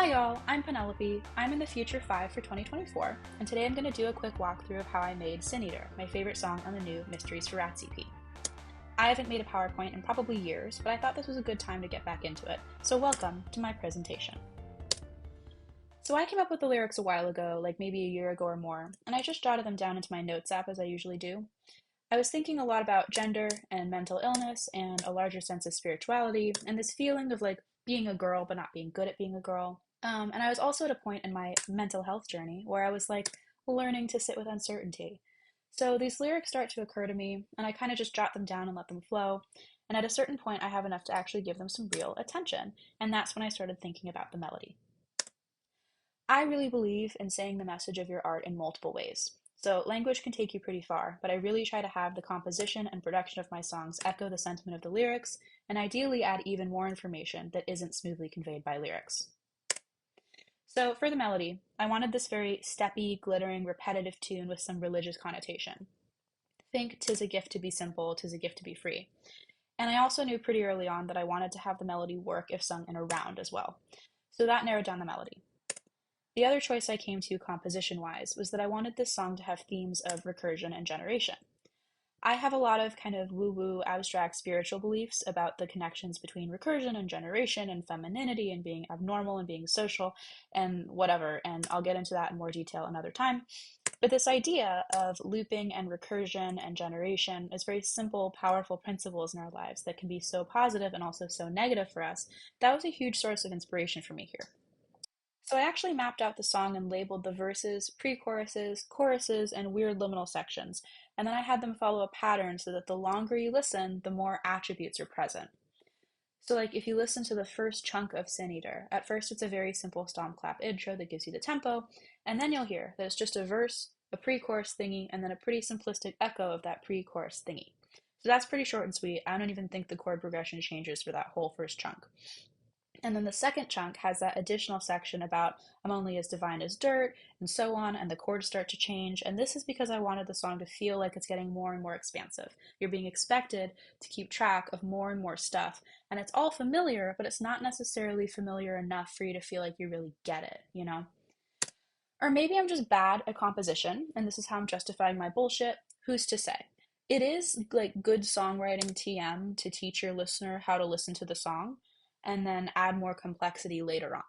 Hi y'all, I'm Penelope. I'm in the Future 5 for 2024, and today I'm going to do a quick walkthrough of how I made Sin Eater, my favorite song on the new Mysteries for Rats EP. I haven't made a PowerPoint in probably years, but I thought this was a good time to get back into it, so welcome to my presentation. So I came up with the lyrics a while ago, like maybe a year ago or more, and I just jotted them down into my notes app as I usually do. I was thinking a lot about gender and mental illness and a larger sense of spirituality and this feeling of like being a girl but not being good at being a girl. And I was also at a point in my mental health journey where I was like learning to sit with uncertainty. So these lyrics start to occur to me, and I kind of just jot them down and let them flow. And at a certain point, I have enough to actually give them some real attention. And that's when I started thinking about the melody. I really believe in saying the message of your art in multiple ways. So language can take you pretty far, but I really try to have the composition and production of my songs echo the sentiment of the lyrics, and ideally add even more information that isn't smoothly conveyed by lyrics. So for the melody, I wanted this very steppy, glittering, repetitive tune with some religious connotation. Think "'tis a gift to be simple, 'tis a gift to be free." And I also knew pretty early on that I wanted to have the melody work if sung in a round as well. So that narrowed down the melody. The other choice I came to composition-wise was that I wanted this song to have themes of recursion and generation. I have a lot of kind of woo-woo, abstract spiritual beliefs about the connections between recursion and generation and femininity and being abnormal and being social and whatever, and I'll get into that in more detail another time. But this idea of looping and recursion and generation is very simple, powerful principles in our lives that can be so positive and also so negative for us. That was a huge source of inspiration for me here. So I actually mapped out the song and labeled the verses, pre-choruses, choruses, and weird liminal sections, and then I had them follow a pattern so that the longer you listen, the more attributes are present. So like if you listen to the first chunk of Sin Eater, at first it's a very simple stomp clap intro that gives you the tempo, and then you'll hear that it's just a verse, a pre-chorus thingy, and then a pretty simplistic echo of that pre-chorus thingy. So that's pretty short and sweet. I don't even think the chord progression changes for that whole first chunk. And then the second chunk has that additional section about I'm only as divine as dirt, and so on, and the chords start to change. And this is because I wanted the song to feel like it's getting more and more expansive. You're being expected to keep track of more and more stuff. And it's all familiar, but it's not necessarily familiar enough for you to feel like you really get it, you know? Or maybe I'm just bad at composition, and this is how I'm justifying my bullshit. Who's to say? It is like good songwriting TM to teach your listener how to listen to the song and then add more complexity later on.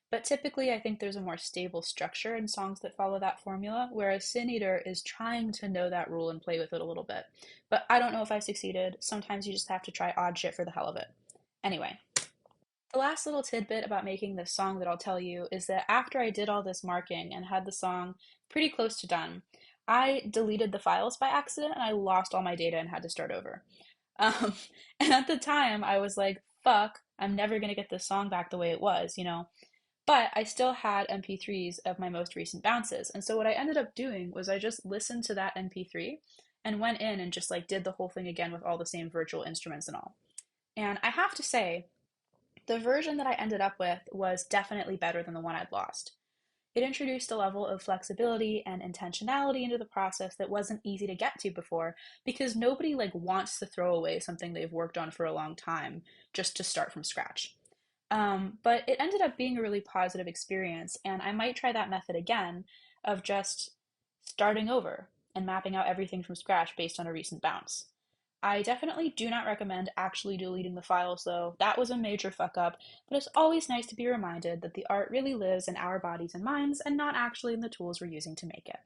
But typically, I think there's a more stable structure in songs that follow that formula, whereas Sin Eater is trying to know that rule and play with it a little bit. But I don't know if I succeeded. Sometimes you just have to try odd shit for the hell of it. Anyway, the last little tidbit about making this song that I'll tell you is that after I did all this marking and had the song pretty close to done, I deleted the files by accident and I lost all my data and had to start over. Um, and at the time, I was like, fuck, I'm never going to get this song back the way it was, you know? But I still had MP3s of my most recent bounces. And so what I ended up doing was I just listened to that MP3 and went in and just like did the whole thing again with all the same virtual instruments and all. And I have to say, the version that I ended up with was definitely better than the one I'd lost. It introduced a level of flexibility and intentionality into the process that wasn't easy to get to before because nobody like wants to throw away something they've worked on for a long time just to start from scratch. But it ended up being a really positive experience, and I might try that method again of just starting over and mapping out everything from scratch based on a recent bounce. I definitely do not recommend actually deleting the files though. That was a major fuck up, but it's always nice to be reminded that the art really lives in our bodies and minds and not actually in the tools we're using to make it.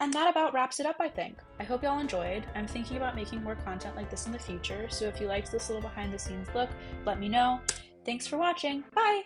And that about wraps it up, I think. I hope y'all enjoyed. I'm thinking about making more content like this in the future, so if you liked this little behind the scenes look, let me know. Thanks for watching. Bye!